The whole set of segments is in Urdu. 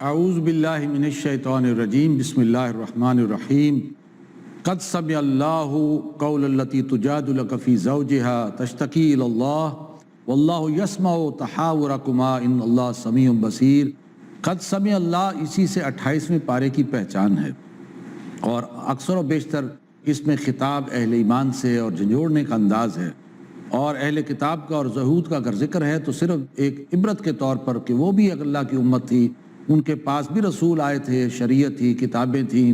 اعوذ باللہ من الشیطان الرجیم بسم اللہ الرحمن الرحیم قد سمع اللہ قول التی تجادلک فی زوجہا تشتکی الی اللہ واللہ یسمع تحاورکما ان اللہ سمیع بصیر۔ قد سمع اللہ، اسی سے 28ویں پارے کی پہچان ہے، اور اکثر و بیشتر اس میں خطاب اہل ایمان سے اور جھنجھوڑنے کا انداز ہے، اور اہل کتاب کا اور زہود کا اگر ذکر ہے تو صرف ایک عبرت کے طور پر کہ وہ بھی اللہ کی امت تھی، ان کے پاس بھی رسول آئے تھے، شریعت تھی، کتابیں تھیں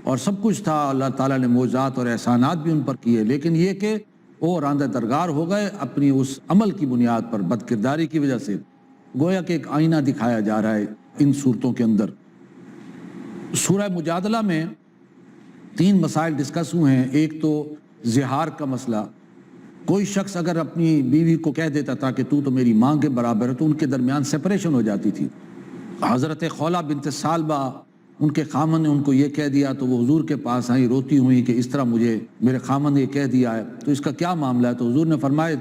اور سب کچھ تھا، اللہ تعالیٰ نے معجزات اور احسانات بھی ان پر کیے، لیکن یہ کہ وہ راندہ درگار ہو گئے اپنی اس عمل کی بنیاد پر، بد کرداری کی وجہ سے۔ گویا کہ ایک آئینہ دکھایا جا رہا ہے ان صورتوں کے اندر۔ سورہ مجادلہ میں 3 مسائل ڈسکس ہوئے ہیں۔ ایک تو زہار کا مسئلہ، کوئی شخص اگر اپنی بیوی کو کہہ دیتا تھا کہ تو میری ماں کے برابر ہے تو ان کے درمیان سپریشن ہو جاتی تھی۔ حضرت خولہ بنت ثعلبہ، ان کے خامن نے ان کو یہ کہہ دیا تو وہ حضور کے پاس آئی روتی ہوئی کہ اس طرح مجھے میرے خامن نے یہ کہہ دیا ہے، تو اس کا کیا معاملہ ہے؟ تو حضور نے فرمایا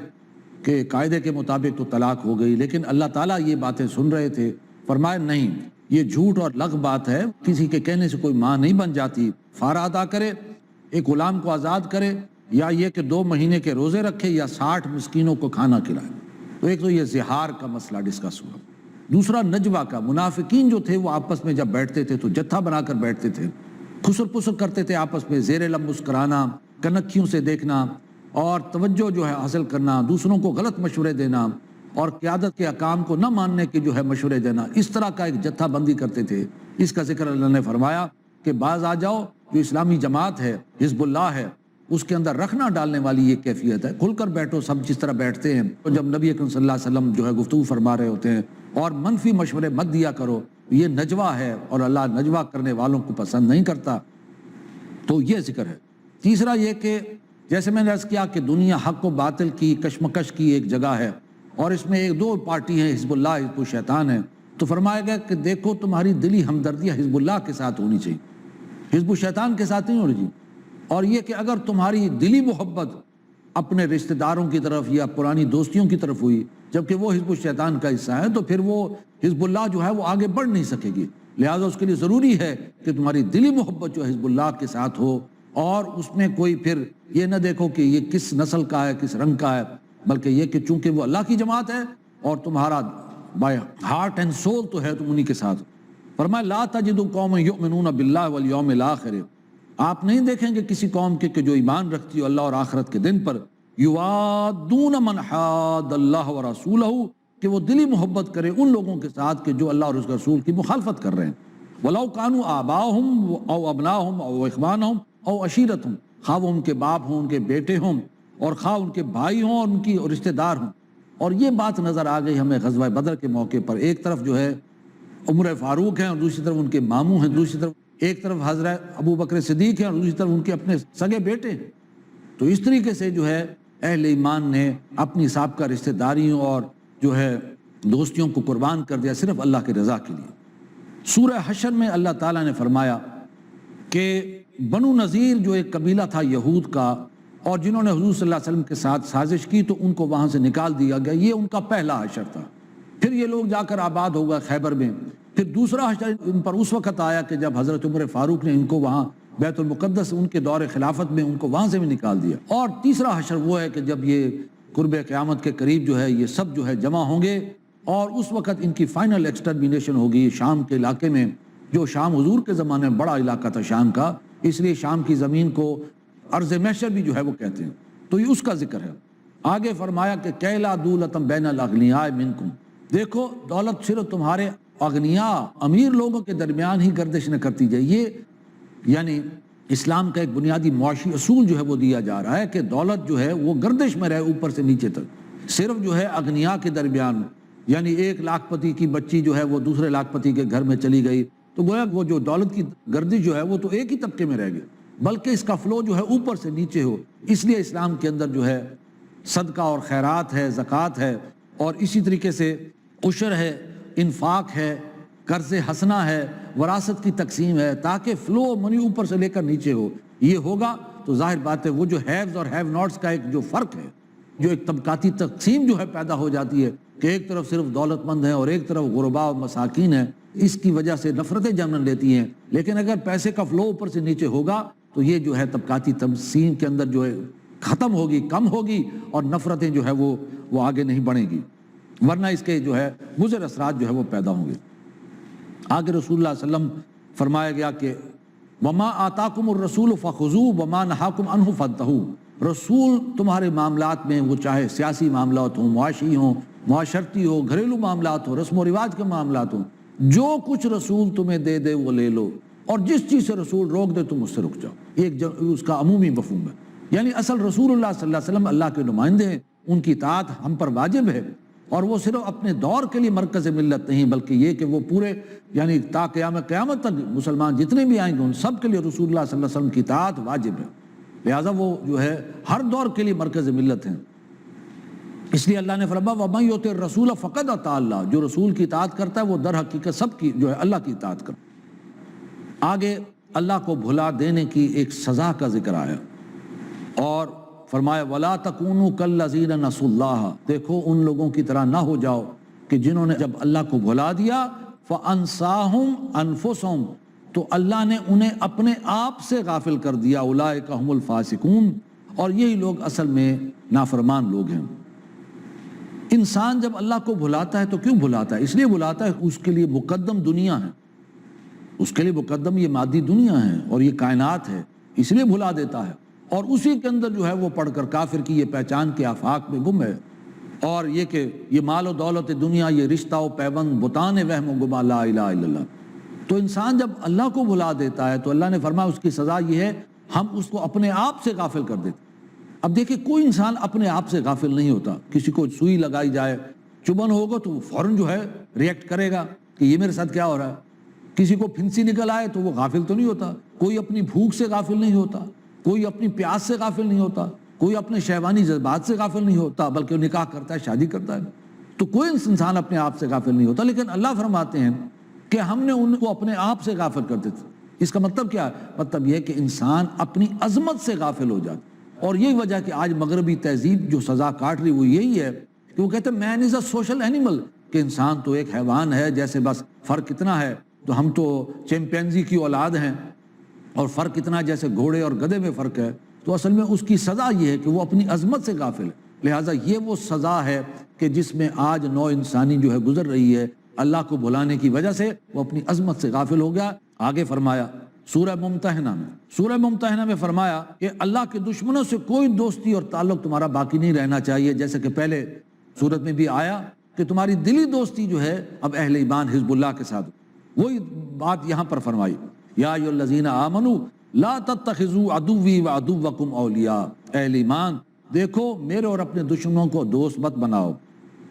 کہ قاعدے کے مطابق تو طلاق ہو گئی، لیکن اللہ تعالیٰ یہ باتیں سن رہے تھے، فرمایا نہیں، یہ جھوٹ اور لغو بات ہے، کسی کے کہنے سے کوئی ماں نہیں بن جاتی۔ فارہ ادا کرے، ایک غلام کو آزاد کرے، یا یہ کہ 2 مہینے کے روزے رکھے، یا 60 مسکینوں کو کھانا کھلائے۔ تو ایک تو یہ زہار کا مسئلہ ڈسکس ہوا۔ دوسرا نجوہ کا، منافقین جو تھے وہ آپس میں جب بیٹھتے تھے تو جتھا بنا کر بیٹھتے تھے، خسر پسر کرتے تھے آپس میں، زیر لب مسکرانا، کنکھیوں سے دیکھنا اور توجہ جو ہے حاصل کرنا، دوسروں کو غلط مشورے دینا اور قیادت کے احکام کو نہ ماننے کے جو ہے مشورے دینا، اس طرح کا ایک جتھا بندی کرتے تھے۔ اس کا ذکر اللہ نے فرمایا کہ باز آ جاؤ، جو اسلامی جماعت ہے، حزب اللہ ہے، اس کے اندر رکھنا ڈالنے والی یہ کیفیت ہے، کھل کر بیٹھو، سب جس طرح بیٹھتے ہیں۔ تو جب نبی اکرم صلی اللہ علیہ وسلم جو ہے گفتگو فرما رہے ہوتے ہیں، اور منفی مشورے مت دیا کرو، یہ نجوہ ہے اور اللہ نجوہ کرنے والوں کو پسند نہیں کرتا۔ تو یہ ذکر ہے۔ تیسرا یہ کہ جیسے میں نے عرض کیا کہ دنیا حق و باطل کی کشمکش کی ایک جگہ ہے، اور اس میں 2 پارٹی ہیں، حزب اللہ، حزب الشیطان ہے۔ تو فرمایا گیا کہ دیکھو تمہاری دلی ہمدردی حزب اللہ کے ساتھ ہونی چاہیے، حزب الشیطان کے ساتھ نہیں ہونی چاہیے۔ اور یہ کہ اگر تمہاری دلی محبت اپنے رشتہ داروں کی طرف یا پرانی دوستیوں کی طرف ہوئی، جبکہ وہ حزب الشیطان کا حصہ ہے، تو پھر وہ حزب اللہ جو ہے وہ آگے بڑھ نہیں سکے گی۔ لہٰذا اس کے لیے ضروری ہے کہ تمہاری دلی محبت جو حزب اللہ کے ساتھ ہو، اور اس میں کوئی پھر یہ نہ دیکھو کہ یہ کس نسل کا ہے، کس رنگ کا ہے، بلکہ یہ کہ چونکہ وہ اللہ کی جماعت ہے اور تمہارا بائی ہارٹ اینڈ سول تو ہے، تم انہی کے ساتھ۔ فرمایا لا تجد قوما یؤمنون باللہ والیوم الآخر، آپ نہیں دیکھیں گے کسی قوم کے کہ جو ایمان رکھتی ہو اللہ اور آخرت کے دن پر، یوادون من حاد اللہ ورسولہ، کہ وہ دلی محبت کرے ان لوگوں کے ساتھ کہ جو اللہ اور اس کے رسول کی مخالفت کر رہے ہیں۔ ولو کانوا آباءہم او ابناہم او اخوانہم او عشیرتہم، خواہ وہ ان کے باپ ہوں، ان کے بیٹے ہوں، اور خواہ ان کے بھائی ہوں اور ان کی رشتہ دار ہوں۔ اور یہ بات نظر آ گئی ہمیں غزوہ بدر کے موقع پر، ایک طرف جو ہے عمر فاروق ہیں اور دوسری طرف ان کے ماموں ہیں، دوسری طرف ایک طرف حضرت ابو بکر صدیق ہیں اور دوسری طرف ان کے اپنے سگے بیٹے ہیں۔ تو اس طریقے سے جو ہے اہل ایمان نے اپنی سابقہ رشتہ داریوں اور جو ہے دوستیوں کو قربان کر دیا صرف اللہ کی رضا کے لیے۔ سورہ حشر میں اللہ تعالیٰ نے فرمایا کہ بنو نذیر جو ایک قبیلہ تھا یہود کا، اور جنہوں نے حضور صلی اللہ علیہ وسلم کے ساتھ سازش کی تو ان کو وہاں سے نکال دیا گیا، یہ ان کا پہلا حشر تھا۔ پھر یہ لوگ جا کر آباد ہو گئے خیبر میں۔ پھر دوسرا حشر ان پر اس وقت آیا کہ جب حضرت عمر فاروق نے ان کو وہاں بیت المقدس ان کے دور خلافت میں ان کو وہاں سے بھی نکال دیا۔ اور تیسرا حشر وہ ہے کہ جب یہ قرب قیامت کے قریب جو ہے یہ سب جو ہے جمع ہوں گے، اور اس وقت ان کی فائنل ایکسٹرمینیشن ہوگی شام کے علاقے میں، جو شام حضور کے زمانے میں بڑا علاقہ تھا شام کا، اس لیے شام کی زمین کو ارض محشر بھی جو ہے وہ کہتے ہیں۔ تو یہ اس کا ذکر ہے۔ آگے فرمایا کہ کیلا دولتم بین الاغنیاء منکم، دیکھو دولت صرف تمہارے اغنیاء امیر لوگوں کے درمیان ہی گردش نہ کرتی جائے۔ یہ یعنی اسلام کا ایک بنیادی معاشی اصول جو ہے وہ دیا جا رہا ہے کہ دولت جو ہے وہ گردش میں رہے اوپر سے نیچے تک، صرف جو ہے اغنیاء کے درمیان، یعنی 1 لاکھ پتی کی بچی جو ہے وہ دوسرے لاکھ پتی کے گھر میں چلی گئی تو گویا وہ جو دولت کی گردش جو ہے وہ تو ایک ہی طبقے میں رہ گئی، بلکہ اس کا فلو جو ہے اوپر سے نیچے ہو۔ اس لیے اسلام کے اندر جو ہے صدقہ اور خیرات ہے، زکوٰۃ ہے، اور اسی طریقے سے عشر ہے، انفاق ہے، قرض حسنہ ہے، وراثت کی تقسیم ہے، تاکہ فلو منی اوپر سے لے کر نیچے ہو۔ یہ ہوگا تو ظاہر بات ہے وہ جو ہیوز اور ہیو ناٹس کا ایک جو فرق ہے جو ایک طبقاتی تقسیم جو ہے پیدا ہو جاتی ہے کہ ایک طرف صرف دولت مند ہیں اور ایک طرف غرباء و مساکین ہیں، اس کی وجہ سے نفرتیں جنم لیتی ہیں. لیکن اگر پیسے کا فلو اوپر سے نیچے ہوگا تو یہ جو ہے طبقاتی تقسیم کے اندر جو ہے ختم ہوگی، کم ہوگی، اور نفرتیں جو ہے وہ آگے نہیں بڑھیں گی، ورنہ اس کے جو ہے مضر اثرات جو ہے وہ پیدا ہوں گے. آگے رسول اللہ صلی اللہ علیہ وسلم فرمایا گیا کہ وما آتاکم الرسول فخذوہ وما نہاکم عنہ فانتہوا. رسول تمہارے معاملات میں، وہ چاہے سیاسی معاملات ہوں، معاشی ہوں، معاشرتی ہو، گھریلو معاملات ہو، رسم و رواج کے معاملات ہوں، جو کچھ رسول تمہیں دے دے وہ لے لو، اور جس چیز سے رسول روک دے تم اس سے رک جاؤ. اس کا عمومی مفہوم ہے. یعنی اصل رسول اللہ صلی اللہ علیہ وسلم اللہ کے نمائندے ہیں، ان کی اطاعت ہم پر واجب ہے، اور وہ صرف اپنے دور کے لیے مرکز ملت نہیں، بلکہ یہ کہ وہ پورے یعنی تا قیامت تک مسلمان جتنے بھی آئیں گے ان سب کے لیے رسول اللہ صلی اللہ علیہ وسلم کی اطاعت واجب ہے. لہٰذا وہ جو ہے ہر دور کے لیے مرکز ملت ہیں. اس لیے اللہ نے فرمایا وَمَن يُطِعِ الرَّسُولَ فَقَدْ أَطَاعَ اللَّهَ. جو رسول کی اطاعت کرتا ہے وہ در حقیقت سب کی جو ہے اللہ کی اطاعت کرتا ہے. آگے اللہ کو بھلا دینے کی ایک سزا کا ذکر آیا اور فرمایا وَلَا تَكُونُوا كَالَّذِينَ نَسُوا اللَّهَ. دیکھو ان لوگوں کی طرح نہ ہو جاؤ کہ جنہوں نے جب اللہ کو بھلا دیا فَأَنسَاهُمْ أَنفُسَهُمْ، تو اللہ نے انہیں اپنے آپ سے غافل کر دیا. اولئک هم الفاسقون، اور یہی لوگ اصل میں نافرمان لوگ ہیں. انسان جب اللہ کو بھلاتا ہے تو کیوں بھلاتا ہے؟ اس لیے بھلاتا ہے اس کے لیے مقدم دنیا ہے، اس کے لیے مقدم یہ مادی دنیا ہے اور یہ کائنات ہے، اس لیے بھلا دیتا ہے. اور اسی کے اندر جو ہے وہ پڑھ کر کافر کی یہ پہچان کے آفاق میں گم ہے، اور یہ کہ یہ مال و دولت دنیا، یہ رشتہ و پیوند بتان وہم و گما لا الہ الا اللہ. تو انسان جب اللہ کو بھلا دیتا ہے تو اللہ نے فرمایا اس کی سزا یہ ہے ہم اس کو اپنے آپ سے غافل کر دیتے. اب دیکھیں کوئی انسان اپنے آپ سے غافل نہیں ہوتا. کسی کو سوئی لگائی جائے، چبھن ہوگا تو فوراً جو ہے ریئیکٹ کرے گا کہ یہ میرے ساتھ کیا ہو رہا ہے. کسی کو پھنسی نکل آئے تو وہ غافل تو نہیں ہوتا. کوئی اپنی بھوک سے غافل نہیں ہوتا، کوئی اپنی پیاس سے غافل نہیں ہوتا، کوئی اپنے شہوانی جذبات سے غافل نہیں ہوتا، بلکہ وہ نکاح کرتا ہے، شادی کرتا ہے. تو کوئی انسان اپنے آپ سے غافل نہیں ہوتا. لیکن اللہ فرماتے ہیں کہ ہم نے ان کو اپنے آپ سے غافل کر دیتے. اس کا مطلب کیا ہے؟ مطلب یہ کہ انسان اپنی عظمت سے غافل ہو جاتا. اور یہی وجہ کہ آج مغربی تہذیب جو سزا کاٹ رہی وہ یہی ہے کہ وہ کہتے ہیں مین از اے سوشل اینیمل، کہ انسان تو ایک حیوان ہے جیسے، بس فرق اتنا ہے تو ہم تو چمپینزی کی اولاد ہیں، اور فرق اتنا جیسے گھوڑے اور گدھے میں فرق ہے. تو اصل میں اس کی سزا یہ ہے کہ وہ اپنی عظمت سے غافل ہے. لہٰذا یہ وہ سزا ہے کہ جس میں آج نوع انسانی جو ہے گزر رہی ہے. اللہ کو بھلانے کی وجہ سے وہ اپنی عظمت سے غافل ہو گیا. آگے فرمایا سورہ ممتحنہ میں فرمایا کہ اللہ کے دشمنوں سے کوئی دوستی اور تعلق تمہارا باقی نہیں رہنا چاہیے. جیسے کہ پہلے سورت میں بھی آیا کہ تمہاری دلی دوستی جو ہے اب اہل ایمان حزب اللہ کے ساتھ. وہی بات یہاں پر فرمائی یا ایھا الذین آمنوا لا تتخذوا عدوی وعدوکم اولیاء. اہل ایمان دیکھو میرے اور اپنے دشمنوں کو دوست مت بناؤ.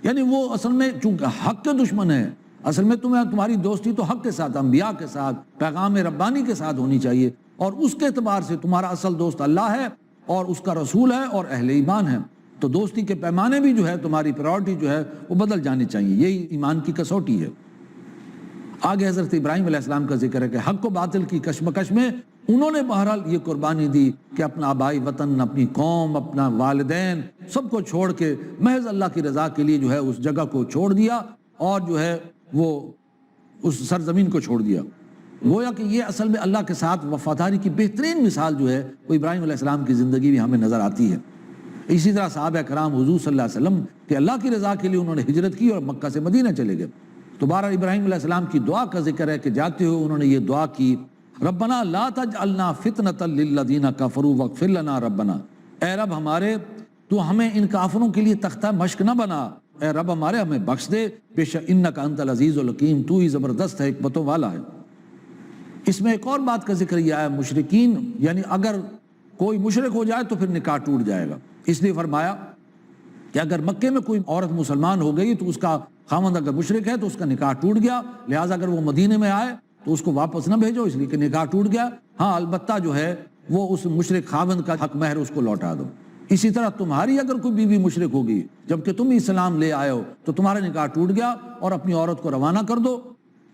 یعنی وہ اصل میں چونکہ حق کے دشمن ہیں، اصل میں تمہاری دوستی تو حق کے ساتھ، انبیاء کے ساتھ، پیغام ربانی کے ساتھ ہونی چاہیے. اور اس کے اعتبار سے تمہارا اصل دوست اللہ ہے اور اس کا رسول ہے اور اہل ایمان ہے. تو دوستی کے پیمانے بھی جو ہے تمہاری پرائورٹی جو ہے وہ بدل جانی چاہیے. یہی ایمان کی کسوٹی ہے. آگے حضرت ابراہیم علیہ السلام کا ذکر ہے کہ حق و باطل کی کشمکش میں انہوں نے بہرحال یہ قربانی دی کہ اپنا آبائی وطن، اپنی قوم، اپنا والدین سب کو چھوڑ کے محض اللہ کی رضا کے لیے جو ہے اس جگہ کو چھوڑ دیا اور جو ہے وہ اس سرزمین کو چھوڑ دیا. گویا کہ یہ اصل میں اللہ کے ساتھ وفاداری کی بہترین مثال جو ہے وہ ابراہیم علیہ السلام کی زندگی بھی ہمیں نظر آتی ہے. اسی طرح صحابہ کرام حضور صلی اللہ علیہ وسلم کہ اللہ کی رضا کے لیے انہوں نے ہجرت کی اور مکہ سے مدینہ چلے گئے. تو بہرحال ابراہیم علیہ السلام کی دعا کا ذکر ہے کہ جاتے ہوئے انہوں نے یہ دعا کی ربنا لا تجعلنا فتنة للذین کفروا واغفر لنا ربنا. اے رب ہمارے تو ہمیں ان کافروں کے لیے تختہ مشق نہ بنا. اے رب ہمارے ہمیں بخش دے، بے شک انک انت العزیز الحکیم، تو ہی زبردست ہے، حکمتوں والا ہے. اس میں ایک اور بات کا ذکر یہ ہے مشرکین، یعنی اگر کوئی مشرک ہو جائے تو پھر نکاح ٹوٹ جائے گا. اس لیے فرمایا کہ اگر مکے میں کوئی عورت مسلمان ہو گئی تو اس کا خاوند اگر مشرک ہے تو اس کا نکاح ٹوٹ گیا. لہٰذا اگر وہ مدینے میں آئے تو اس کو واپس نہ بھیجو، اس لیے کہ نکاح ٹوٹ گیا. ہاں البتہ جو ہے وہ اس مشرک خاوند کا حق مہر اس کو لوٹا دو. اسی طرح تمہاری اگر کوئی بیوی مشرک ہوگی جبکہ تم اسلام لے آئے ہو تو تمہارا نکاح ٹوٹ گیا اور اپنی عورت کو روانہ کر دو،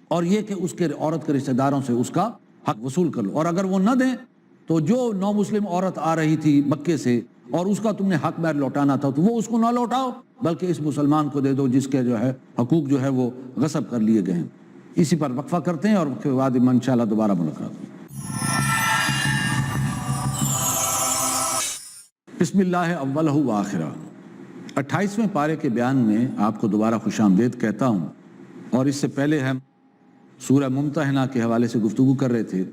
اور یہ کہ اس کے عورت کے رشتہ داروں سے اس کا حق وصول کر لو. اور اگر وہ نہ دیں تو جو نو مسلم عورت آ رہی تھی مکے سے اور اس کا تم نے حق مہر لوٹانا تھا تو وہ اس کو نہ لوٹاؤ، بلکہ اس مسلمان کو دے دو جس کے جو ہے حقوق جو ہے وہ غصب کر لیے گئے ہیں۔ اسی پر وقفہ کرتے ہیں اور اس کے بعد انشاءاللہ دوبارہ ملاقات ہوگی۔ بسم اللہ اولہ و آخرہ۔ 28ویں پارے کے بیان میں آپ کو دوبارہ خوش آمدید کہتا ہوں، اور اس سے پہلے ہم سورہ ممتحنہ کے حوالے سے گفتگو کر رہے تھے۔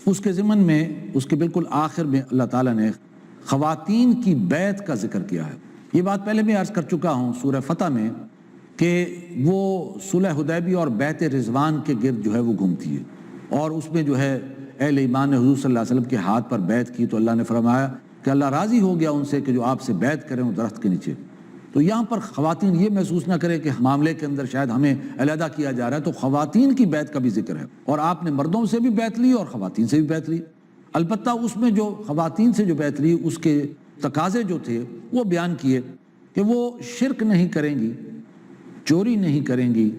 اس کے ضمن میں اس کے بالکل آخر میں اللہ تعالیٰ نے خواتین کی بیعت کا ذکر کیا ہے۔ یہ بات پہلے میں عرض کر چکا ہوں سورہ فتح میں کہ وہ صلح حدیبیہ اور بیعت رضوان کے گرد جو ہے وہ گھومتی ہے، اور اس میں جو ہے اہل ایمان نے حضور صلی اللہ علیہ وسلم کے ہاتھ پر بیعت کی تو اللہ نے فرمایا کہ اللہ راضی ہو گیا ان سے کہ جو آپ سے بیعت کریں وہ درخت کے نیچے۔ تو یہاں پر خواتین یہ محسوس نہ کرے کہ معاملے کے اندر شاید ہمیں علیحدہ کیا جا رہا ہے، تو خواتین کی بیعت کا بھی ذکر ہے، اور آپ نے مردوں سے بھی بیعت لی اور خواتین سے بھی بیعت لی۔ البتہ اس میں جو خواتین سے جو بیعت لی اس کے تقاضے جو تھے وہ بیان کیے کہ وہ شرک نہیں کریں گی، چوری نہیں کریں گی،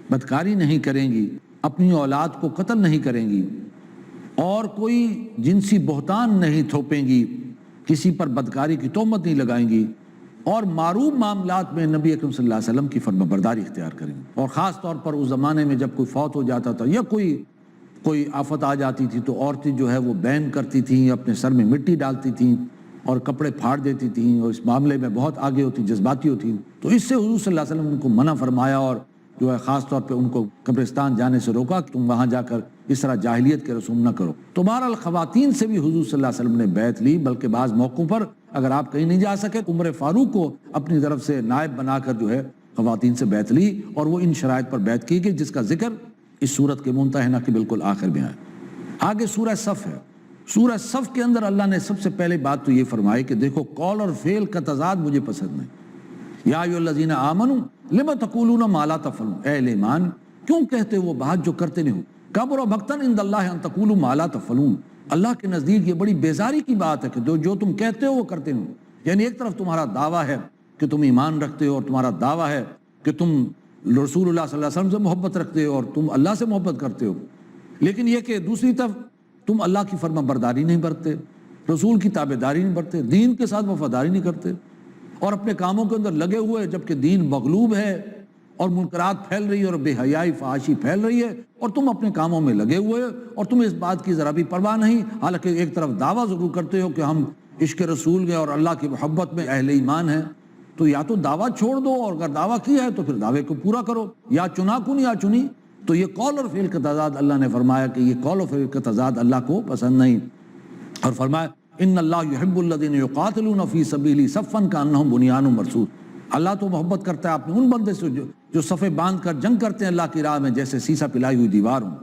بدکاری نہیں کریں گی، اپنی اولاد کو قتل نہیں کریں گی، اور کوئی جنسی بہتان نہیں تھوپیں گی، کسی پر بدکاری کی تہمت نہیں لگائیں گی، اور معروف معاملات میں نبی اکرم صلی اللہ علیہ وسلم کی فرمانبرداری اختیار کریں گے۔ اور خاص طور پر اس زمانے میں جب کوئی فوت ہو جاتا تھا یا کوئی آفت آ جاتی تھی تو عورتیں جو ہے وہ بین کرتی تھیں، اپنے سر میں مٹی ڈالتی تھیں اور کپڑے پھاڑ دیتی تھیں، اور اس معاملے میں بہت آگے ہوتی، جذباتی ہوتی۔ تو اس سے حضور صلی اللہ علیہ وسلم نے ان کو منع فرمایا، اور جو ہے خاص طور پہ ان کو قبرستان جانے سے روکا کہ تم وہاں جا کر اس طرح جاہلیت کے رسوم نہ کرو۔ تو بہرحال خواتین سے بھی حضور صلی اللہ علیہ وسلم نے بیعت لی، بلکہ بعض موقعوں پر اگر آپ کہیں نہیں جا سکے عمر فاروق کو اپنی طرف سے نائب بنا کر جو ہے خواتین سے بیعت لی، اور وہ ان شرائط پر بیعت کی گئی جس کا ذکر اس سورت کے ممتحنہ کے بالکل آخر میں ہے۔ آگے سورہ صف ہے۔ سورہ صف کے اندر اللہ نے سب سے پہلے بات تو یہ فرمائی کہ دیکھو قول اور فعل کا تضاد مجھے پسند نہیں۔ یا ایھا الذین آمنوا لم تقولون ما لا تفعلون، اے اہل ایمان کیوں کہتے ہو وہ بات جو کرتے نہیں ہو؟ کبر مقتا عند اللہ ان تقولوا ما لا تفعلون، اللہ کے نزدیک یہ بڑی بیزاری کی بات ہے کہ جو تم کہتے ہو وہ کرتے ہو۔ یعنی ایک طرف تمہارا دعویٰ ہے کہ تم ایمان رکھتے ہو، اور تمہارا دعویٰ ہے کہ تم رسول اللہ صلی اللہ علیہ وسلم سے محبت رکھتے ہو اور تم اللہ سے محبت کرتے ہو، لیکن یہ کہ دوسری طرف تم اللہ کی فرما برداری نہیں برتتے، رسول کی تابعداری نہیں برتتے، دین کے ساتھ وفاداری نہیں کرتے، اور اپنے کاموں کے اندر لگے ہوئے، جبکہ دین مغلوب ہے اور منکرات پھیل رہی ہے اور بے حیائی فحاشی پھیل رہی ہے، اور تم اپنے کاموں میں لگے ہوئے اور تمہیں اس بات کی ذرا بھی پرواہ نہیں، حالانکہ ایک طرف دعویٰ ضرور کرتے ہو کہ ہم عشق رسول کے اور اللہ کی محبت میں اہل ایمان ہیں۔ تو یا تو دعویٰ چھوڑ دو، اور اگر دعویٰ کیا ہے تو پھر دعوے کو پورا کرو، یا چنا کن یا چنی۔ تو یہ قول اور فعل کا تضاد اللہ نے فرمایا کہ یہ قول اور فعل کا تضاد اللہ کو پسند نہیں، اور فرمایا ان اللہ یحب الذین یقاتلون فی سبیلہ صفا کانہم بنیان مرصوص، اللہ تو محبت کرتا ہے اپنے ان بندے سے جو صفے باندھ کر جنگ کرتے ہیں اللہ کی راہ میں جیسے سیسا پلائی ہوئی دیوار ہوں۔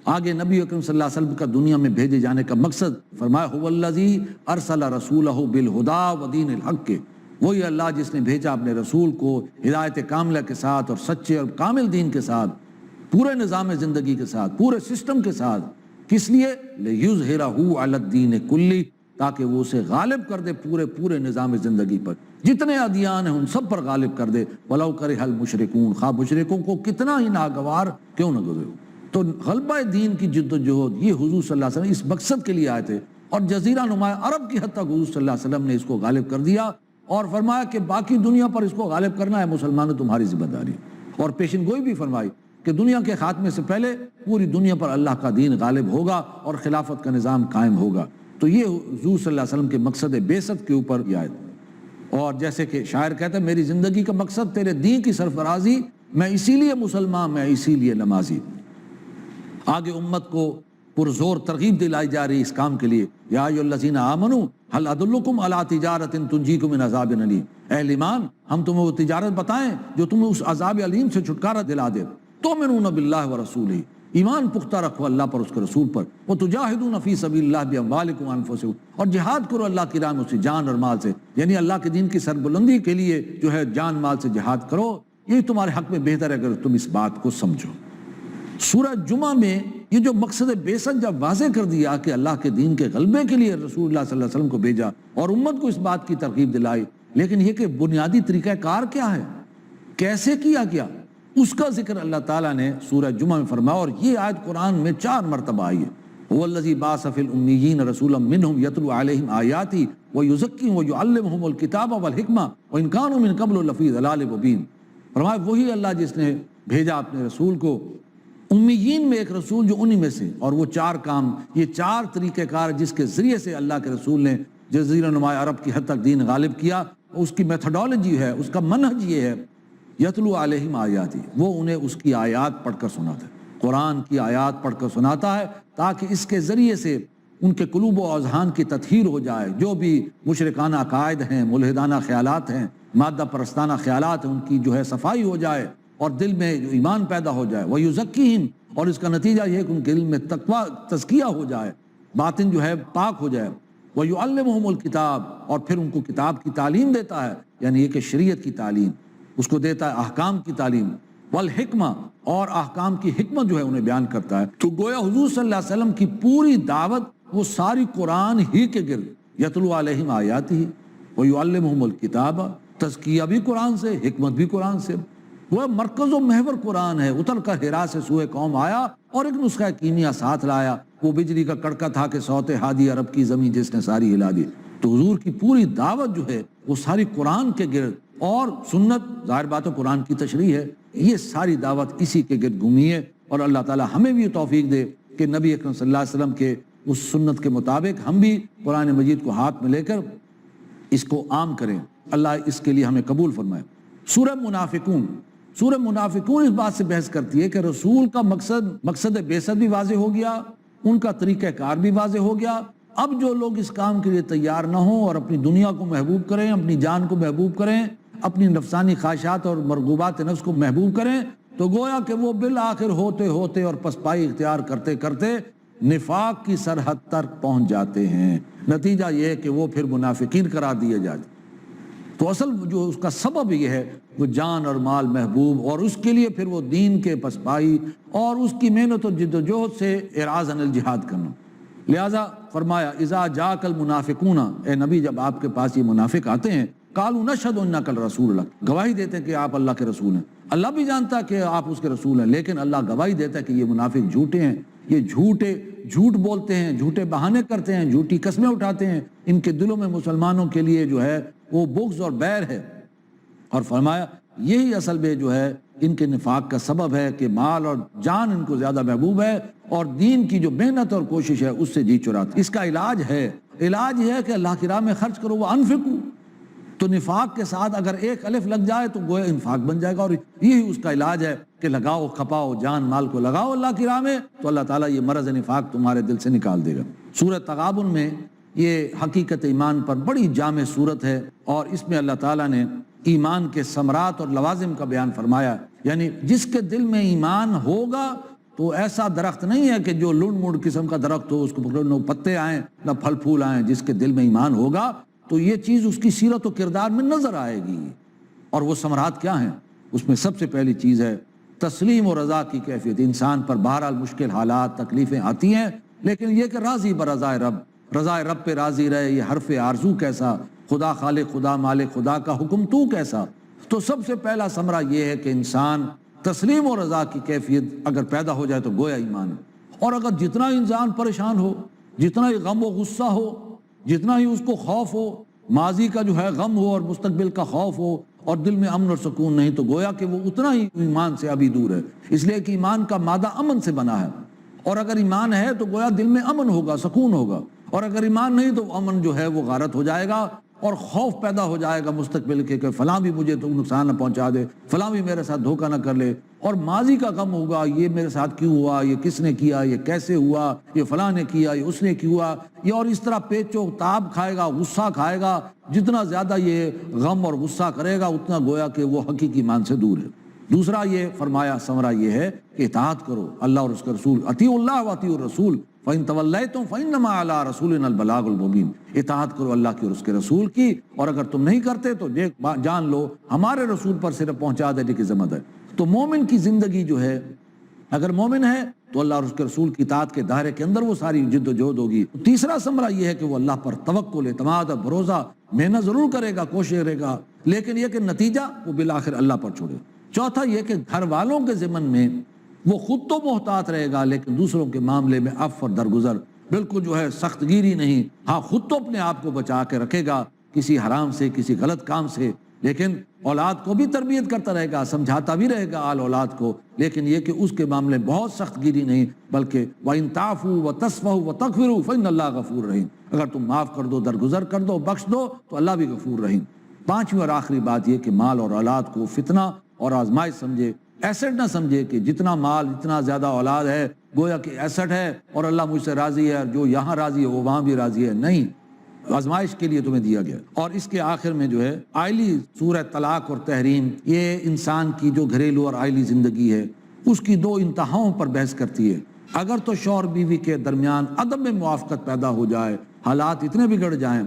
آگے نبی اکرم صلی اللہ علیہ وسلم کا دنیا میں بھیجے جانے کا مقصد فرمایا هو الذی ارسل رسولہ بالہدی ودین الحق، وہی اللہ جس نے بھیجا اپنے رسول کو ہدایت کاملہ کے ساتھ اور سچے اور کامل دین کے ساتھ، پورے نظام زندگی کے ساتھ، پورے سسٹم کے ساتھ۔ کس لیے؟ لِیُظْہِرَہُ عَلَى الدِّینِ کُلِّ، تاکہ وہ اسے غالب کر دے پورے نظام زندگی پر، جتنے ادیان ہیں ان سب پر غالب کر دے، وَلَوْ کَرِہَ الْمُشْرِکُونَ، خواہ مشرکوں کو کتنا ہی ناگوار کیوں نہ گزرے۔ تو غلبہ دین کی جد و جہد یہ حضور صلی اللہ علیہ وسلم اس مقصد کے لیے آئے تھے، اور جزیرہ نما عرب کی حد تک حضور صلی اللہ علیہ وسلم نے اس کو غالب کر دیا، اور فرمایا کہ باقی دنیا پر اس کو غالب کرنا ہے مسلمانوں تمہاری ذمہ داری، اور پیشن گوئی بھی فرمائی کہ دنیا کے خاتمے سے پہلے پوری دنیا پر اللہ کا دین غالب ہوگا اور خلافت کا نظام قائم ہوگا۔ تو یہ حضور صلی اللہ علیہ وسلم کے مقصد بعثت کے اوپر یہ آیت۔ اور جیسے کہ شاعر کہتا ہے میری زندگی کا مقصد تیرے دین کی سرفرازی، میں اسی لیے مسلمان، میں اسی لیے نمازی۔ آگے امت کو پرزور ترغیب دلائی جا رہی اس کام کے لیے، یا ایھا الذین آمنوا هل ادلکم علی تجارۃ تنجیکم من عذاب علیم، اہل ایمان ہم تمہیں وہ تجارت بتائیں جو تمہیں اس عذاب علیم سے چھٹکارا دلا دے۔ تؤمنون باللہ ورسولہ، ایمان پختہ رکھو اللہ پر اس کے رسول پر، وتجاہدون فی سبیل اللہ باموالکم وانفسکم، اور جہاد کرو اللہ کی راہ میں اسی جان اور مال سے، یعنی اللہ کے دین کی سربلندی کے لیے جو ہے جان مال سے جہاد کرو، یہ تمہارے حق میں بہتر ہے اگر تم اس بات کو سمجھو۔ سورہ جمعہ میں یہ جو مقصد بعثت جب واضح کر دیا کہ اللہ کے دین کے غلبے کے لیے رسول اللہ صلی اللہ علیہ وسلم کو بھیجا اور امت کو اس بات کی ترغیب دلائی، لیکن یہ کہ بنیادی طریقہ کار کیا ہے، کیسے کیا گیا، اس کا ذکر اللہ تعالیٰ نے سورہ جمعہ میں فرمایا، اور یہ آیت قرآن میں 4 مرتبہ آئی ہے۔ هو الذی بعث فی الامیین رسولا منہم یتلو علیہم آیاتہ وَيُزَكِّيهِمْ وَيُعَلِّمُهُمُ الْكِتَابَ وَالْحِكْمَةَ وَإِنْ كَانُوا مِنْ قَبْلُ لَفِي ضَلَالٍ مُبِينٍ۔ فرمایا وہی اللہ جس نے بھیجا اپنے رسول کو امیین میں ایک رسول جو انہی میں سے، اور وہ چار کام، یہ چار طریقہ کار جس کے ذریعے سے اللہ کے رسول نے جزیرہ نما عرب کی حد تک دین غالب کیا، اس کی میتھڈالوجی ہے، اس کا منہج یہ ہے، یتلو علیہم آیاتی، وہ انہیں اس کی آیات پڑھ کر سناتا ہے، قرآن کی آیات پڑھ کر سناتا ہے تاکہ اس کے ذریعے سے ان کے قلوب و اذہان کی تطہیر ہو جائے، جو بھی مشرکانہ عقائد ہیں، ملحدانہ خیالات ہیں، مادہ پرستانہ خیالات ہیں، ان کی جو ہے صفائی ہو جائے اور دل میں جو ایمان پیدا ہو جائے۔ وَيُزَكِّيهِمْ، اور اس کا نتیجہ یہ ہے کہ ان کے دل میں تقویٰ تزکیہ ہو جائے، باطن جو ہے پاک ہو جائے۔ وَيُعَلِّمُهُمُ الْكِتَابَ، اور پھر ان کو کتاب کی تعلیم دیتا ہے، یعنی یہ کہ شریعت کی تعلیم اس کو دیتا ہے، احکام کی تعلیم، والحکمہ، اور احکام کی حکمت جو ہے انہیں بیان کرتا ہے۔ تو گویا حضور صلی اللہ علیہ وسلم کی پوری دعوت وہ ساری قرآن ہی کے گرد، یتلو علیہم آیاتہ ویعلمہم الکتاب، تزکیہ بھی قرآن سے، حکمت بھی قرآن سے، وہ مرکز و محور قرآن ہے۔ اتر کر حرا سے سوئے قوم آیا اور ایک نسخہ کیمیا ساتھ لایا، وہ بجلی کا کڑکا تھا کہ صوت ہادی عرب کی زمین جس نے ساری ہلا دی۔ تو حضور کی پوری دعوت جو ہے وہ ساری قرآن کے گرد، اور سنت ظاہر بات ہے قرآن کی تشریح ہے، یہ ساری دعوت اسی کے گرد گھومی ہے۔ اور اللہ تعالی ہمیں بھی توفیق دے کہ نبی اکرم صلی اللہ علیہ وسلم کے اس سنت کے مطابق ہم بھی قرآن مجید کو ہاتھ میں لے کر اس کو عام کریں۔ اللہ اس کے لیے ہمیں قبول فرمائے۔ سورہ منافقون، سورہ منافقون اس بات سے بحث کرتی ہے کہ رسول کا مقصد بعثت بھی واضح ہو گیا، ان کا طریقہ کار بھی واضح ہو گیا۔ اب جو لوگ اس کام کے لیے تیار نہ ہوں اور اپنی دنیا کو محبوب کریں، اپنی جان کو محبوب کریں، اپنی نفسانی خواہشات اور مرغوبات نفس کو محبوب کریں، تو گویا کہ وہ بالآخر ہوتے ہوتے اور پسپائی اختیار کرتے کرتے نفاق کی سرحد تک پہنچ جاتے ہیں۔ نتیجہ یہ ہے کہ وہ پھر منافقین قرار دیے جاتے۔ تو اصل جو اس کا سبب یہ ہے وہ جان اور مال محبوب، اور اس کے لیے پھر وہ دین کے پسپائی اور اس کی محنت و جد و جہد سے اعراض عن الجہاد کرنا۔ لہٰذا فرمایا اذا جاءک المنافقون، اے نبی جب آپ کے پاس یہ منافق آتے ہیں، قالوا نشهد انک الرسول اللہ، گواہی دیتے ہیں کہ آپ اللہ کے رسول ہیں۔ اللہ بھی جانتا ہے کہ آپ اس کے رسول ہیں، لیکن اللہ گواہی دیتا ہے کہ یہ منافق جھوٹے ہیں، یہ جھوٹ بولتے ہیں، جھوٹے بہانے کرتے ہیں، جھوٹی قسمیں اٹھاتے ہیں، ان کے دلوں میں مسلمانوں کے لیے جو ہے وہ بغض اور بیر ہے۔ اور فرمایا یہی اصل میں جو ہے ان کے نفاق کا سبب ہے کہ مال اور جان ان کو زیادہ محبوب ہے، اور دین کی جو محنت اور کوشش ہے اس سے جی چراتے۔ اس کا علاج یہ ہے کہ اللہ کی راہ میں خرچ کرو، وہ انفقو۔ تو نفاق کے ساتھ اگر ایک الف لگ جائے تو گویا انفاق بن جائے گا، اور یہی اس کا علاج ہے کہ لگاؤ، کھپاؤ، جان مال کو لگاؤ اللہ کی راہ میں، تو اللہ تعالیٰ یہ مرض نفاق تمہارے دل سے نکال دے گا۔ سورہ تغابن میں یہ حقیقت ایمان پر بڑی جامع صورت ہے، اور اس میں اللہ تعالیٰ نے ایمان کے ثمرات اور لوازم کا بیان فرمایا، یعنی جس کے دل میں ایمان ہوگا تو ایسا درخت نہیں ہے کہ جو لنڈ مڑ قسم کا درخت ہو، اس کو نہ پتے آئیں نہ پھل پھول آئیں۔ جس کے دل میں ایمان ہوگا تو یہ چیز اس کی سیرت و کردار میں نظر آئے گی۔ اور وہ ثمرات کیا ہیں؟ اس میں سب سے پہلی چیز ہے تسلیم و رضا کی کیفیت۔ انسان پر بہرحال مشکل حالات، تکلیفیں آتی ہیں، لیکن یہ کہ راضی برضائے رب، رضائے رب پہ راضی رہے۔ یہ حرف آرزو کیسا، خدا خالق، خدا مالک، خدا کا حکم تو کیسا۔ تو سب سے پہلا ثمرہ یہ ہے کہ انسان تسلیم و رضا کی کیفیت اگر پیدا ہو جائے تو گویا ایمان ہے۔ اور اگر جتنا انسان پریشان ہو، جتنا ہی غم و غصہ ہو، جتنا ہی اس کو خوف ہو، ماضی کا جو ہے غم ہو اور مستقبل کا خوف ہو، اور دل میں امن اور سکون نہیں، تو گویا کہ وہ اتنا ہی ایمان سے ابھی دور ہے۔ اس لیے کہ ایمان کا مادہ امن سے بنا ہے، اور اگر ایمان ہے تو گویا دل میں امن ہوگا، سکون ہوگا، اور اگر ایمان نہیں تو امن جو ہے وہ غارت ہو جائے گا، اور خوف پیدا ہو جائے گا مستقبل کے کہ فلاں بھی مجھے تو نقصان نہ پہنچا دے، فلاں بھی میرے ساتھ دھوکہ نہ کر لے، اور ماضی کا غم ہوگا، یہ میرے ساتھ کیوں ہوا، یہ کس نے کیا، یہ کیسے ہوا، یہ فلاں نے کیا، یہ اس نے کیا، یہ، اور اس طرح پیچ و تاب کھائے گا، غصہ کھائے گا۔ جتنا زیادہ یہ غم اور غصہ کرے گا اتنا گویا کہ وہ حقیقی ایمان سے دور ہے۔ دوسرا یہ فرمایا ثمرہ یہ ہے کہ اطاعت کرو اللہ اور اس کے رسول، اطیعوا اللہ واطیعوا الرسول فَإِن تَوَلَّيْتُمْ فَإِنَّمَا عَلَىٰ رَسُولِنَا الْبَلَاغُ الْمُبِينُ۔ اطاعت کرو اللہ کی اور اس کے رسول کی، اور اگر تم نہیں کرتے تو جان لو ہمارے رسول پر صرف پہنچا دینے کی ذمہ ہے۔ تو مومن کی زندگی جو ہے، اگر مومن ہے تو اللہ اور اس کے رسول کی اطاعت کے دائرے کے اندر وہ ساری جد و جہد ہوگی۔ تیسرا ثمرہ یہ ہے کہ وہ اللہ پر توکل، اعتماد اور بھروسہ، محنت ضرور کرے گا، کوشش کرے گا، لیکن یہ کہ نتیجہ وہ بالآخر اللہ پر چھوڑے۔ چوتھا یہ کہ گھر والوں کے ضمن میں وہ خود تو محتاط رہے گا، لیکن دوسروں کے معاملے میں عفو اور درگزر بالکل جو ہے سخت گیری نہیں، ہاں خود تو اپنے آپ کو بچا کے رکھے گا کسی حرام سے، کسی غلط کام سے، لیکن اولاد کو بھی تربیت کرتا رہے گا، سمجھاتا بھی رہے گا آل اولاد کو، لیکن یہ کہ اس کے معاملے بہت سخت گیری نہیں، بلکہ وَإِن تَعْفُوا وَتَصْفَحُوا وَتَغْفِرُوا فَإِنَّ اللَّهَ غَفُورٌ رَحِيمٌ، اگر تم معاف کر دو، درگزر کر دو، بخش دو تو اللہ بھی غفور رحیم۔ پانچویں اور آخری بات یہ کہ مال اور اولاد کو فتنہ اور آزمائش سمجھے، ایسٹ نہ سمجھے کہ جتنا مال جتنا زیادہ اولاد ہے گویا کہ ایسٹ ہے اور اللہ مجھ سے راضی ہے، اور جو یہاں راضی ہے وہ وہاں بھی راضی ہے، نہیں، آزمائش کے لیے تمہیں دیا گیا۔ اور اس کے آخر میں جو ہے آئلی سورہ طلاق اور تحریم، یہ انسان کی جو گھریلو اور آئلی زندگی ہے اس کی دو انتہاؤں پر بحث کرتی ہے۔ اگر تو شوہر بیوی کے درمیان عدم میں موافقت پیدا ہو جائے، حالات اتنے بگڑ جائیں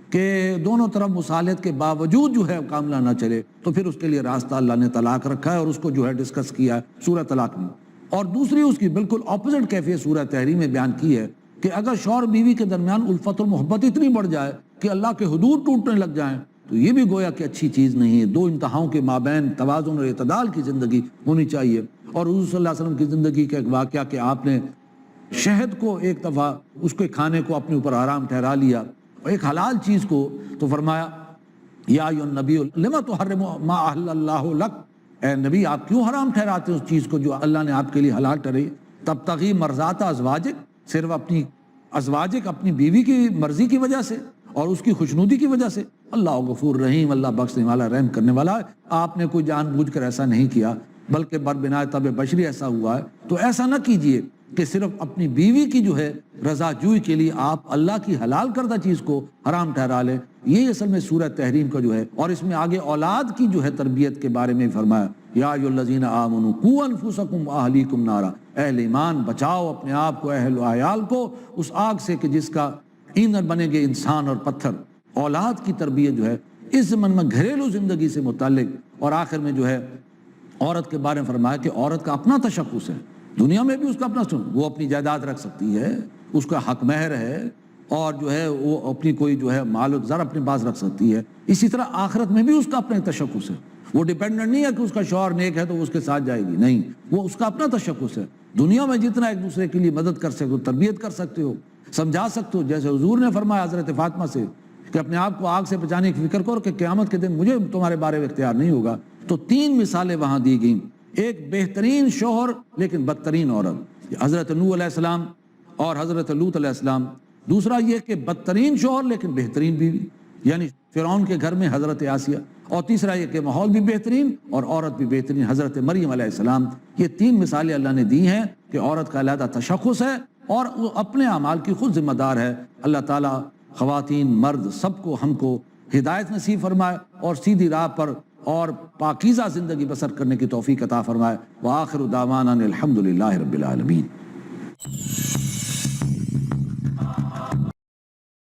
کہ دونوں طرف مصالحت کے باوجود جو ہے معاملہ نہ چلے، تو پھر اس کے لیے راستہ اللہ نے طلاق رکھا ہے اور اس کو جو ہے ڈسکس کیا ہے سورہ طلاق میں۔ اور دوسری اس کی بالکل اپوزٹ کیفیت سورہ تحریم میں بیان کی ہے کہ اگر شوہر بیوی کے درمیان الفت اور محبت اتنی بڑھ جائے کہ اللہ کے حدود ٹوٹنے لگ جائیں تو یہ بھی گویا کہ اچھی چیز نہیں ہے۔ دو انتہاؤں کے مابین توازن اور اعتدال کی زندگی ہونی چاہیے۔ اور حضور صلی اللہ علیہ وسلم کی زندگی کا ایک واقعہ کہ آپ نے شہد کو ایک دفعہ اس کے کھانے کو اپنے اوپر حرام ٹھہرا لیا، ایک حلال چیز کو، تو فرمایا یا ایھا النبی لما تحرم ما احل اللہ لک، اے نبی آپ کیوں حرام ٹھہراتے ہیں اس چیز کو جو اللہ نے آپ کے لیے حلال ٹھہرائی؟ تبتغی مرضات ازواجک، صرف اپنی ازواجک اپنی بیوی کی مرضی کی وجہ سے اور اس کی خوشنودی کی وجہ سے؟ اللہ غفور رحیم، اللہ بخشنے والا رحم کرنے والا ہے۔ آپ نے کوئی جان بوجھ کر ایسا نہیں کیا، بلکہ بربنائے طبع بشری ایسا ہوا ہے۔ تو ایسا نہ کیجئے کہ صرف اپنی بیوی کی جو ہے رضا جوئی کے لیے آپ اللہ کی حلال کردہ چیز کو حرام ٹھہرا لیں۔ یہ اصل میں سورہ تحریم کا جو ہے، اور اس میں آگے اولاد کی جو ہے تربیت کے بارے میں فرمایا یا ایھا الذین آمنوا قوا انفسکم واہلیکم نارا، اہل ایمان بچاؤ اپنے آپ کو، اہل و عیال کو اس آگ سے کہ جس کا ایندھن بنیں گے انسان اور پتھر۔ اولاد کی تربیت جو ہے اس ضمن میں گھریلو زندگی سے متعلق، اور آخر میں جو ہے عورت کے بارے میں فرمایا کہ عورت کا اپنا تشخص ہے، دنیا میں بھی اس کا اپنا، وہ اپنی جائیداد رکھ سکتی ہے، اس کا حق مہر ہے، اور جو ہے وہ اپنی کوئی جو ہے مال و زر اپنے پاس رکھ سکتی ہے۔ اسی طرح آخرت میں بھی اس کا اپنا تشخص ہے، وہ ڈیپینڈنٹ نہیں ہے کہ اس کا شوہر نیک ہے تو وہ اس کے ساتھ جائے گی، نہیں، وہ اس کا اپنا تشخص ہے۔ دنیا میں جتنا ایک دوسرے کے لیے مدد کر سکتے ہو، تربیت کر سکتے ہو، سمجھا سکتے ہو، جیسے حضور نے فرمایا حضرت فاطمہ سے کہ اپنے آپ کو آگ سے بچانے کی فکر کرو کہ قیامت کے دن مجھے تمہارے بارے میں اختیار نہیں ہوگا۔ تو تین مثالیں وہاں دی گئیں، ایک بہترین شوہر لیکن بدترین عورت، حضرت نوح علیہ السلام اور حضرت لوط علیہ السلام۔ دوسرا یہ کہ بدترین شوہر لیکن بہترین بیوی، یعنی فرعون کے گھر میں حضرت آسیہ۔ اور تیسرا یہ کہ ماحول بھی بہترین اور عورت بھی بہترین، حضرت مریم علیہ السلام۔ یہ تین مثالیں اللہ نے دی ہیں کہ عورت کا علیحدہ تشخص ہے اور وہ اپنے اعمال کی خود ذمہ دار ہے۔ اللہ تعالیٰ خواتین مرد سب کو، ہم کو ہدایت نصیب فرمائے اور سیدھی راہ پر اور پاکیزہ زندگی بسر کرنے کی توفیق عطا فرمائے۔ وآخر دعوانا الحمدللہ رب العالمین۔